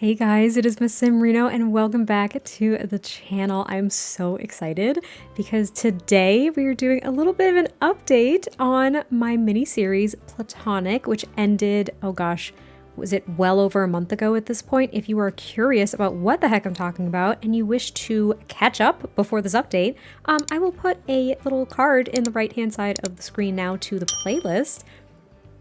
Hey guys, it is MissSimReno and welcome back to the channel. I'm so excited because today we are doing a little bit of an update on my mini series Platonic, which ended, oh gosh, was it well over a month ago at this point? If you are curious about what the heck I'm talking about and you wish to catch up before this update, I will put a little card in the right hand side of the screen now to the playlist.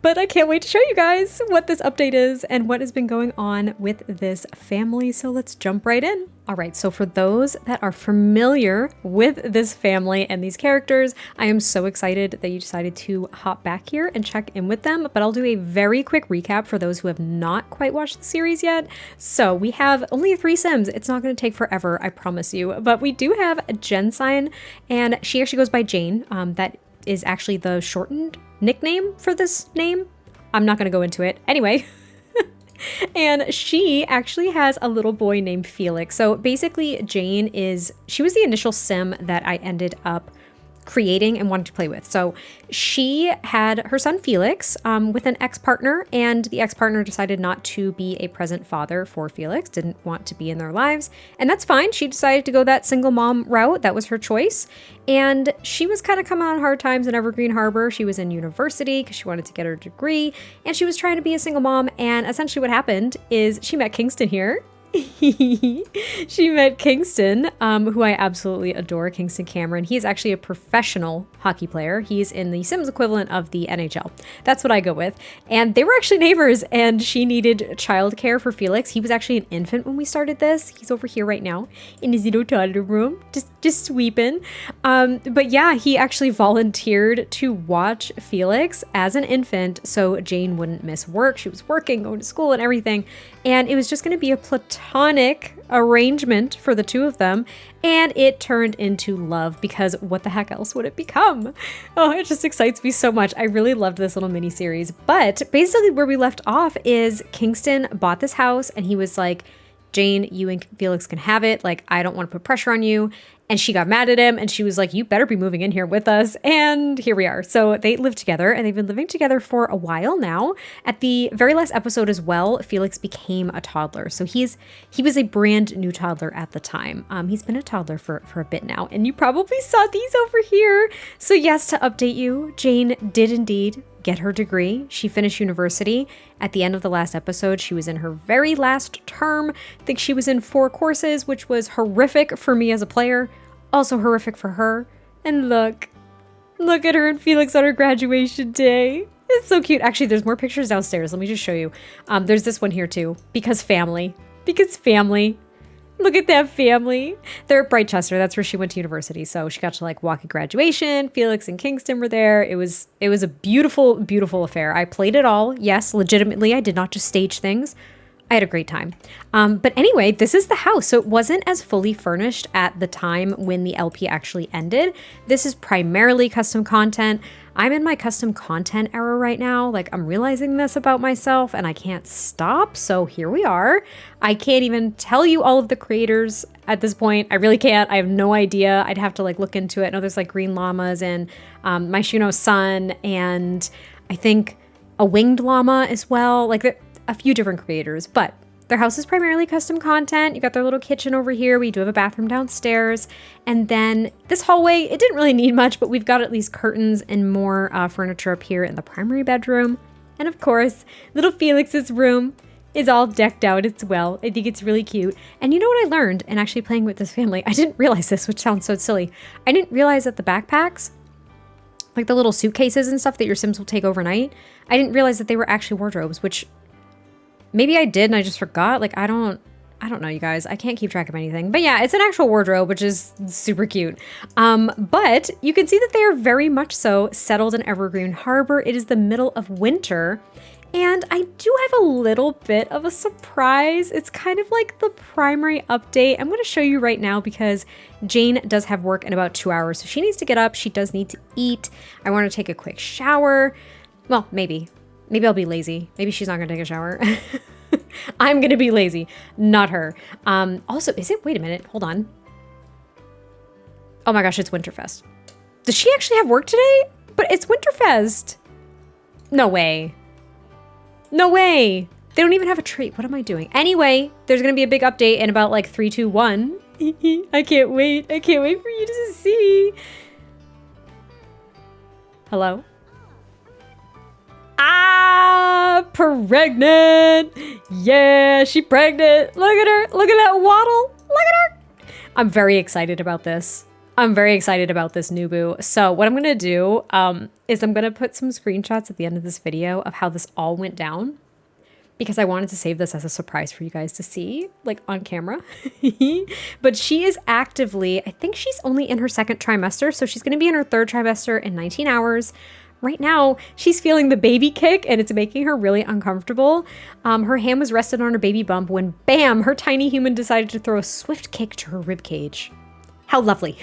But I can't wait to show you guys what this update is and what has been going on with this family. So let's jump right in. All right, so for those that are familiar with this family and these characters, I am so excited that you decided to hop back here and check in with them. But I'll do a very quick recap for those who have not quite watched the series yet. So we have only 3 Sims. It's not going to take forever, I promise you. But we do have a Jensign, and she actually goes by Jane. That is actually the shortened nickname for this name. I'm not going to go into it. Anyway, and she actually has a little boy named Felix. So basically she was the initial sim that I ended up creating and wanted to play with. So she had her son Felix with an ex-partner, and the ex-partner decided not to be a present father for Felix, didn't want to be in their lives, and that's fine. She decided to go that single mom route. That was her choice. And she was kind of coming on hard times in Evergreen Harbor. She was in university because she wanted to get her degree, and she was trying to be a single mom. And essentially what happened is she met Kingston here. She met Kingston, who I absolutely adore, Kingston Cameron. He is actually a professional hockey player. He's in the Sims equivalent of the NHL. That's what I go with. And they were actually neighbors, and she needed childcare for Felix. He was actually an infant when we started this. He's over here right now in his little toddler room, just sweeping. But yeah, he actually volunteered to watch Felix as an infant so Jane wouldn't miss work. She was working, going to school and everything. And it was just going to be a platonic arrangement for the two of them. And it turned into love, because what the heck else would it become? Oh, it just excites me so much. I really loved this little mini series. But basically where we left off is Kingston bought this house and he was like, Jane, you and Felix can have it. Like, I don't want to put pressure on you. And she got mad at him and she was like, you better be moving in here with us. And here we are. So they live together, and they've been living together for a while now. At the very last episode as well, Felix became a toddler. So he was a brand new toddler at the time. He's been a toddler for a bit now, and you probably saw these over here. So yes, to update you, Jane did indeed get her degree. She finished university. At the end of the last episode, she was in her very last term. I think she was in 4 courses, which was horrific for me as a player, also horrific for her. And look at her and Felix on her graduation day. It's so cute. Actually, there's more pictures downstairs. Let me just show you. There's this one here too, because family. Look at that family. They're at Brightchester. That's where she went to university. So she got to like walk at graduation. Felix and Kingston were there. It was a beautiful, beautiful affair. I played it all. Yes, legitimately. I did not just stage things. I had a great time. But anyway, this is the house. So it wasn't as fully furnished at the time when the LP actually ended. This is primarily custom content. I'm in my custom content era right now. Like, I'm realizing this about myself and I can't stop. So here we are. I can't even tell you all of the creators at this point. I really can't. I have no idea. I'd have to like look into it. I know there's like green llamas and my Shuno son, and I think a winged llama as well. Like a few different creators, but their house is primarily custom content. You got their little kitchen over here. We do have a bathroom downstairs. And then this hallway, it didn't really need much, but we've got at least curtains and more furniture up here in the primary bedroom. And of course, little Felix's room is all decked out as well. I think it's really cute. And you know what I learned in actually playing with this family? I didn't realize this, which sounds so silly. I didn't realize that the backpacks, like the little suitcases and stuff that your Sims will take overnight, I didn't realize that they were actually wardrobes, which maybe I did and I just forgot. Like, I don't know, you guys. I can't keep track of anything. But yeah, it's an actual wardrobe, which is super cute. But you can see that they are very much so settled in Evergreen Harbor. It is the middle of winter. And I do have a little bit of a surprise. It's kind of like the primary update. I'm going to show you right now because Jane does have work in about 2 hours. So she needs to get up. She does need to eat. I want to take a quick shower. Well, maybe I'll be lazy. Maybe she's not gonna take a shower. I'm gonna be lazy, not her. Also, wait a minute, hold on. Oh my gosh, it's Winterfest. Does she actually have work today? But it's Winterfest. No way. They don't even have a tree. What am I doing? Anyway, there's going to be a big update in about like 3, 2, 1. I can't wait. I can't wait for you to see. Hello? Ah, pregnant. Yeah, she pregnant. Look at her. Look at that waddle. Look at her. I'm very excited about this. I'm very excited about this new boo. So what I'm going to do is I'm going to put some screenshots at the end of this video of how this all went down, because I wanted to save this as a surprise for you guys to see, like on camera. But she is actively, I think she's only in her 2nd trimester, so she's going to be in her 3rd trimester in 19 hours. Right now, she's feeling the baby kick, and it's making her really uncomfortable. Her hand was rested on her baby bump when, bam, her tiny human decided to throw a swift kick to her rib cage. How lovely.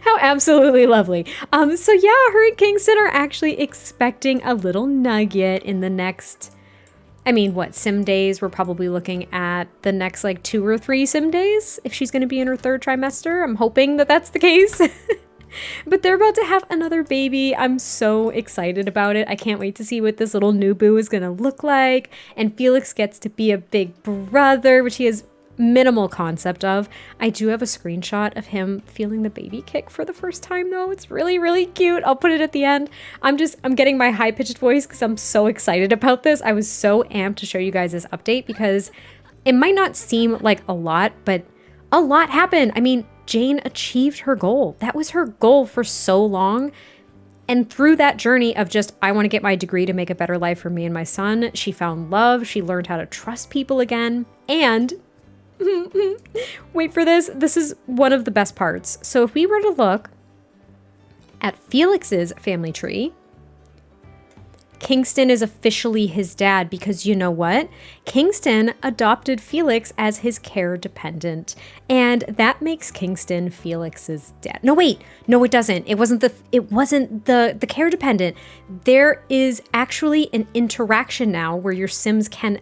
How absolutely lovely. So yeah, her and Kingston are actually expecting a little nugget in the next, I mean, what, sim days? We're probably looking at the next like 2 or 3 sim days if she's going to be in her 3rd trimester. I'm hoping that that's the case. But they're about to have another baby. I'm so excited about it. I can't wait to see what this little new boo is going to look like. And Felix gets to be a big brother, which he has minimal concept of. I do have a screenshot of him feeling the baby kick for the first time though. It's really, really cute. I'll put it at the end. I'm getting my high-pitched voice because I'm so excited about this. I was so amped to show you guys this update because it might not seem like a lot, but a lot happened. I mean, Jane achieved her goal. That was her goal for so long. And through that journey of just, I want to get my degree to make a better life for me and my son, she found love. She learned how to trust people again. And wait for this. This is one of the best parts. So if we were to look at Felix's family tree, Kingston is officially his dad because you know what? Kingston adopted Felix as his care dependent, and that makes Kingston Felix's dad. No, wait. No, it doesn't. It wasn't the care dependent. There is actually an interaction now where your Sims can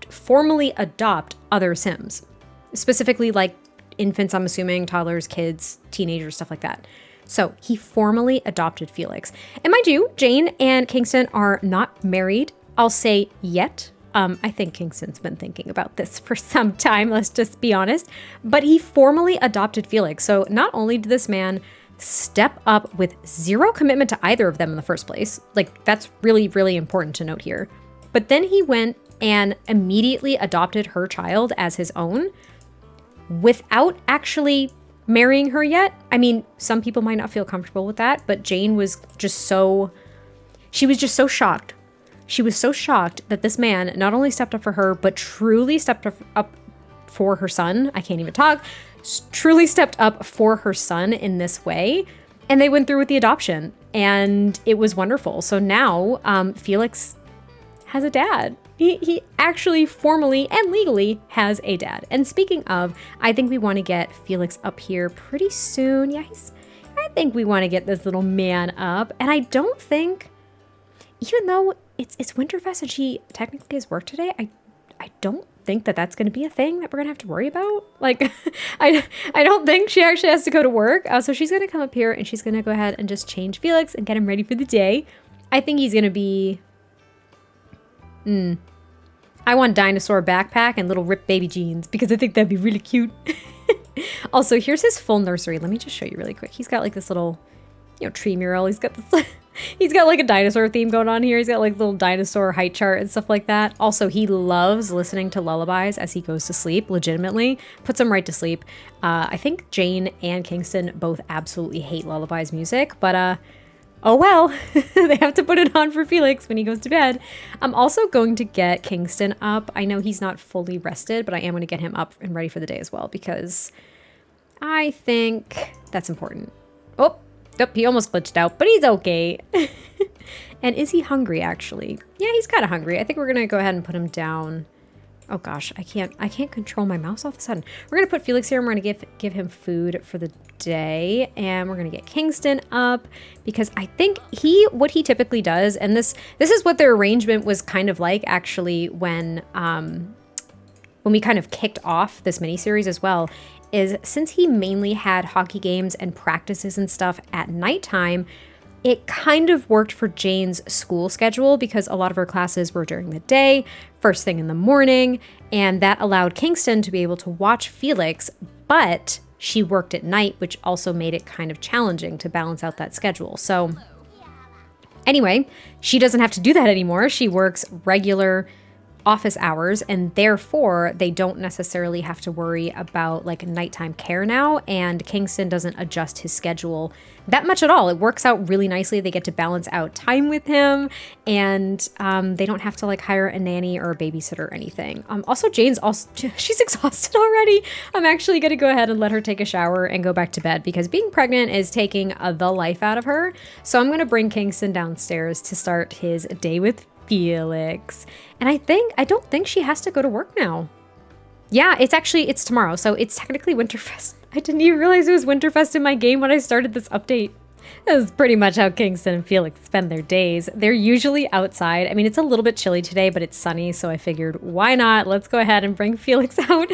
formally adopt other Sims, specifically like infants, I'm assuming, toddlers, kids, teenagers, stuff like that. So he formally adopted Felix. And mind you, Jane and Kingston are not married, I'll say yet. I think Kingston's been thinking about this for some time, let's just be honest. But he formally adopted Felix. So not only did this man step up with zero commitment to either of them in the first place, like that's really, really important to note here. But then he went and immediately adopted her child as his own without actually marrying her yet. I mean, some people might not feel comfortable with that, but Jane was just so shocked. She was so shocked that this man not only stepped up for her, but truly stepped up for her son. I can't even talk. Truly stepped up for her son in this way. And they went through with the adoption and it was wonderful. So now Felix has a dad. He actually formally and legally has a dad. And speaking of, I think we want to get Felix up here pretty soon. Yeah, I think we want to get this little man up. And I don't think, even though it's Winterfest and she technically has work today, I don't think that that's going to be a thing that we're going to have to worry about. Like, I don't think she actually has to go to work. So she's going to come up here and she's going to go ahead and just change Felix and get him ready for the day. I think he's going to be... I want dinosaur backpack and little ripped baby jeans because I think that'd be really cute. Also, here's his full nursery. Let me just show you really quick. He's got like this little, tree mural. He's got this, he's got like a dinosaur theme going on here. He's got like little dinosaur height chart and stuff like that. Also, he loves listening to lullabies as he goes to sleep, legitimately. Puts him right to sleep. I think Jane and Kingston both absolutely hate lullabies music, but oh well, they have to put it on for Felix when he goes to bed. I'm also going to get Kingston up. I know he's not fully rested, but I am going to get him up and ready for the day as well because I think that's important. Oh, he almost glitched out, but he's okay. And is he hungry, actually? Yeah, he's kind of hungry. I think we're going to go ahead and put him down. Oh gosh, I can't control my mouse all of a sudden. We're going to put Felix here and we're going to give him food for the day. And we're going to get Kingston up because I think what he typically does, and this is what their arrangement was kind of like actually when we kind of kicked off this miniseries as well, is since he mainly had hockey games and practices and stuff at nighttime, It kind of worked for Jane's school schedule because a lot of her classes were during the day, first thing in the morning, and that allowed Kingston to be able to watch Felix, but she worked at night, which also made it kind of challenging to balance out that schedule. So anyway, she doesn't have to do that anymore. She works regular office hours, and therefore they don't necessarily have to worry about like nighttime care now, and Kingston doesn't adjust his schedule that much at all. It works out really nicely. They get to balance out time with him, and they don't have to like hire a nanny or a babysitter or anything. Also, she's exhausted already. I'm actually gonna go ahead and let her take a shower and go back to bed because being pregnant is taking the life out of her. So I'm gonna bring Kingston downstairs to start his day with Felix. And I don't think she has to go to work now. Yeah, it's tomorrow, so it's technically Winterfest. I didn't even realize it was Winterfest in my game when I started this update. That is pretty much how Kingston and Felix spend their days. They're usually outside. I mean, it's a little bit chilly today, but it's sunny, so I figured, why not? Let's go ahead and bring Felix out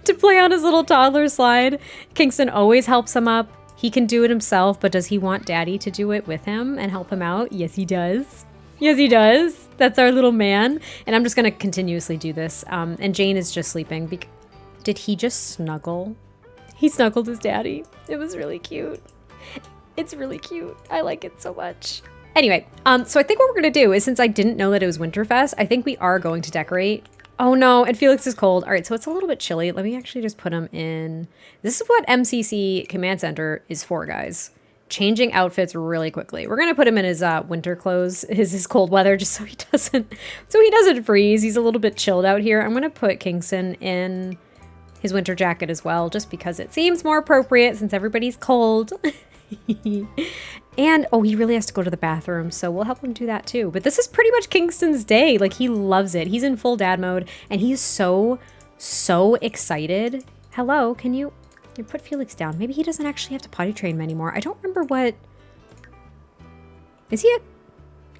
to play on his little toddler slide. Kingston always helps him up. He can do it himself, but does he want Daddy to do it with him and help him out? Yes, he does. Yes, he does. That's our little man. And I'm just going to continuously do this. And Jane is just sleeping. Did he just snuggle? He snuggled his daddy. It was really cute. It's really cute. I like it so much. Anyway, so I think what we're going to do is, since I didn't know that it was Winterfest, I think we are going to decorate. Oh no, and Felix is cold. All right, so it's a little bit chilly. Let me actually just put him in. This is what MCC Command Center is for, guys. Changing outfits really quickly. We're gonna put him in his winter clothes, his cold weather, just so he doesn't freeze. He's a little bit chilled out here. I'm gonna put Kingston in his winter jacket as well, just because it seems more appropriate since everybody's cold. And he really has to go to the bathroom, so we'll help him do that too. But this is pretty much Kingston's day. Like, he loves it. He's in full dad mode, and he's so excited. Hello, can you put Felix down? Maybe he doesn't actually have to potty train him anymore. I don't remember what... Is he at...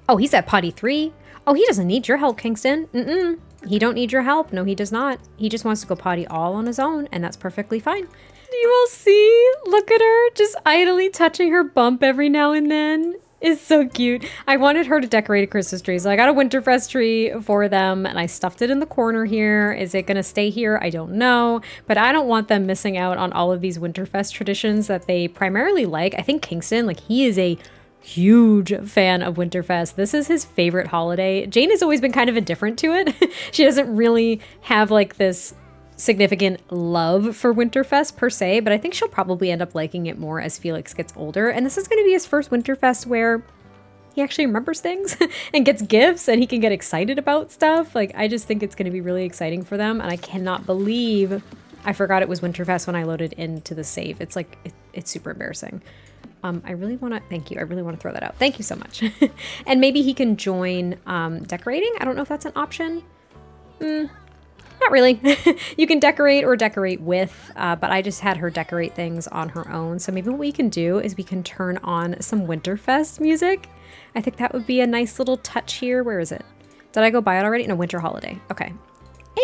Oh, he's at potty 3. Oh, he doesn't need your help, Kingston. He don't need your help. No, he does not. He just wants to go potty all on his own, and that's perfectly fine. You will see. Look at her just idly touching her bump every now and then. It's so cute. I wanted her to decorate a Christmas tree, so I got a Winterfest tree for them, and I stuffed it in the corner here. Is it going to stay here? I don't know, but I don't want them missing out on all of these Winterfest traditions that they primarily like. I think Kingston, like, he is a huge fan of Winterfest. This is his favorite holiday. Jane has always been kind of indifferent to it. She doesn't really have like this significant love for Winterfest per se, but I think she'll probably end up liking it more as Felix gets older. And this is going to be his first Winterfest where he actually remembers things and gets gifts and he can get excited about stuff. Like, I just think it's going to be really exciting for them. And I cannot believe I forgot it was Winterfest when I loaded into the save. It's like, it's super embarrassing. I really want to, thank you. I really want to throw that out. Thank you so much. And maybe he can join decorating. I don't know if that's an option. Not really. You can decorate or decorate with, but I just had her decorate things on her own. So maybe what we can do is we can turn on some Winterfest music. I think that would be a nice little touch here. Where is it? Did I go buy it already? No, Winter Holiday. Okay.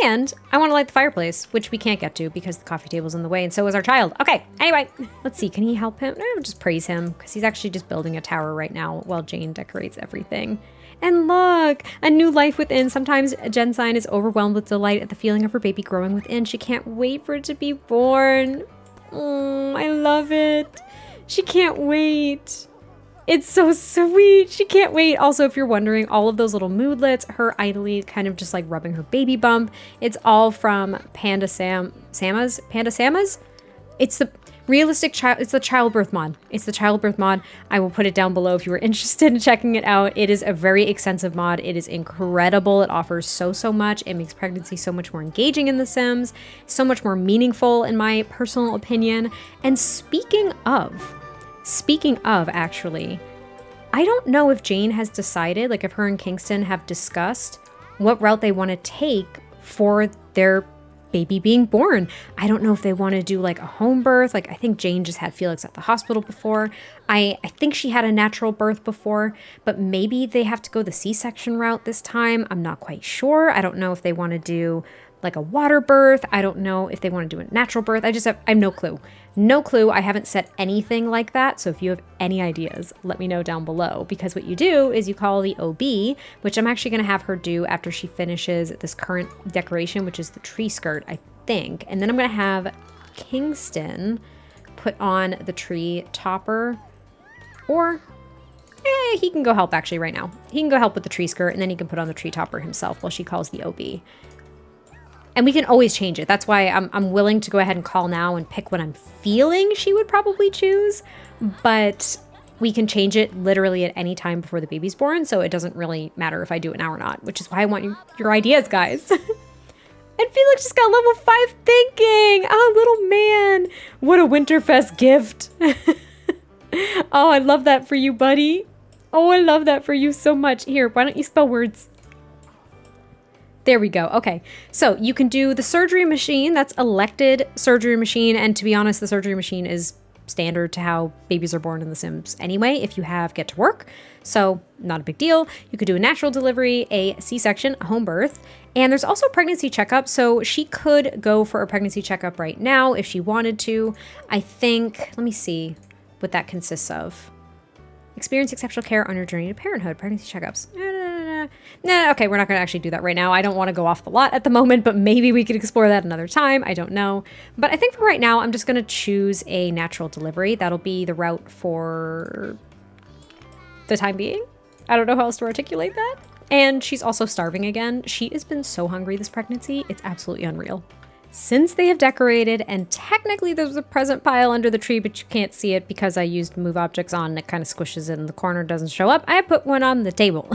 And I want to light the fireplace, which we can't get to because the coffee table's in the way, and so is our child. Okay, anyway, let's see. Can he help him? No, just praise him because he's actually just building a tower right now while Jane decorates everything. And look, a new life within. Sometimes Jen Sign is overwhelmed with delight at the feeling of her baby growing within. She can't wait for it to be born. I love it. She can't wait. It's so sweet. She can't wait. Also, if you're wondering, all of those little moodlets, her idly kind of just like rubbing her baby bump, it's all from Panda Sama's? It's the realistic child. It's the childbirth mod. It's the childbirth mod. I will put it down below if you were interested in checking it out. It is a very extensive mod. It is incredible. It offers so much. It makes pregnancy so much more engaging in The Sims, so much more meaningful in my personal opinion. And speaking of, actually, I don't know if Jane has decided, like if her and Kingston have discussed what route they want to take for their baby being born. I don't know if they want to do like a home birth. Like, I think Jane just had Felix at the hospital before. I think she had a natural birth before, but maybe they have to go the C-section route this time. I'm not quite sure. I don't know if they want to do like a water birth. I don't know if they want to do a natural birth. I have no clue. No clue. I haven't set anything like that. So if you have any ideas, let me know down below, because what you do is you call the OB, which I'm actually going to have her do after she finishes this current decoration, which is the tree skirt, I think. And then I'm going to have Kingston put on the tree topper, or he can go help actually right now. He can go help with the tree skirt, and then he can put on the tree topper himself while she calls the OB. And we can always change it. That's why I'm willing to go ahead and call now and pick what I'm feeling she would probably choose. But we can change it literally at any time before the baby's born. So it doesn't really matter if I do it now or not, which is why I want your ideas, guys. And Felix just got level 5 thinking. Oh, little man. What a Winterfest gift. Oh, I love that for you, buddy. Oh, I love that for you so much. Here, why don't you spell words? There we go. Okay, so you can do the surgery machine. That's elected surgery machine. And to be honest, the surgery machine is standard to how babies are born in The Sims anyway, if you have Get to Work. So not a big deal. You could do a natural delivery, a C-section, a home birth, and there's also a pregnancy checkup. So she could go for a pregnancy checkup right now if she wanted to. I think, let me see what that consists of. Experience exceptional care on your journey to parenthood, pregnancy checkups. Nah, okay, we're not going to actually do that right now. I don't want to go off the lot at the moment, but maybe we could explore that another time. I don't know. But I think for right now, I'm just going to choose a natural delivery. That'll be the route for the time being. I don't know how else to articulate that. And she's also starving again. She has been so hungry this pregnancy. It's absolutely unreal. Since they have decorated, and technically there's a present pile under the tree, but you can't see it because I used move objects on and it kind of squishes it in the corner, doesn't show up. I put one on the table.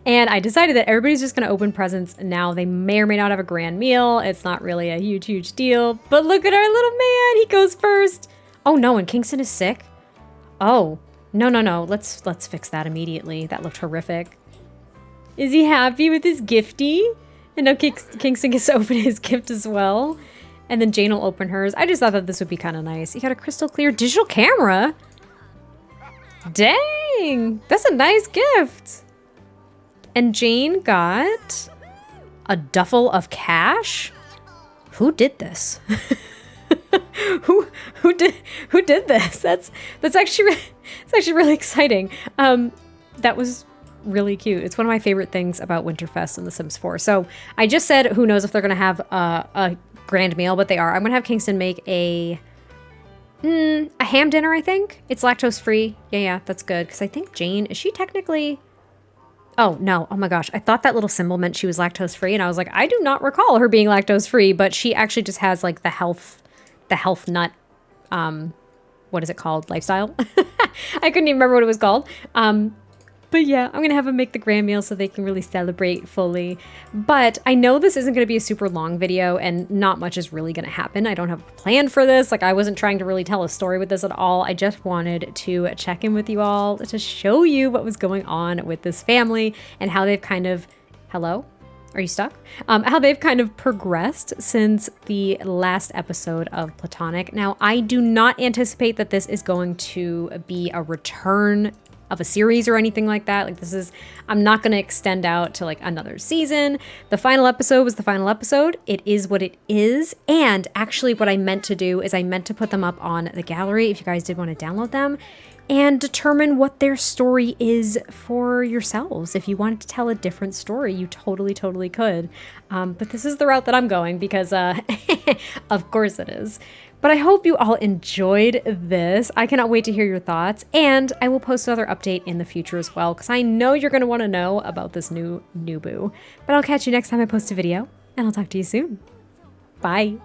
And I decided that everybody's just going to open presents now. They may or may not have a grand meal. It's not really a huge deal. But look at our little man. He goes first. Oh no, and Kingston is sick. Oh, no. Let's fix that immediately. That looked horrific. Is he happy with his gifty? And now Kingston gets to open his gift as well. And then Jane will open hers. I just thought that this would be kind of nice. You got a crystal clear digital camera. Dang, that's a nice gift. And Jane got a duffel of cash. Who did this? who did this? That's actually really exciting. That was really cute. It's one of my favorite things about Winterfest and The Sims 4. So I just said, who knows if they're going to have a grand meal, but they are. I'm going to have Kingston make a ham dinner, I think. It's lactose free. Yeah, that's good. Because I think Jane, is she technically... Oh, no. Oh my gosh. I thought that little symbol meant she was lactose free. And I was like, I do not recall her being lactose free, but she actually just has like the health nut, what is it called? Lifestyle. I couldn't even remember what it was called. But yeah, I'm going to have them make the grand meal so they can really celebrate fully. But I know this isn't going to be a super long video and not much is really going to happen. I don't have a plan for this. Like, I wasn't trying to really tell a story with this at all. I just wanted to check in with you all to show you what was going on with this family and how they've kind of... Hello? Are you stuck? How they've kind of progressed since the last episode of Platonic. Now, I do not anticipate that this is going to be a return of a series or anything like that. Like, this is, I'm not going to extend out to like another season. The final episode was the final episode. It is what it is. And actually what I meant to do is I meant to put them up on the gallery if you guys did want to download them and determine what their story is for yourselves. If you wanted to tell a different story, you totally could. But this is the route that I'm going because of course it is. But I hope you all enjoyed this. I cannot wait to hear your thoughts, and I will post another update in the future as well, because I know you're going to want to know about this new boo. But I'll catch you next time I post a video, and I'll talk to you soon. Bye.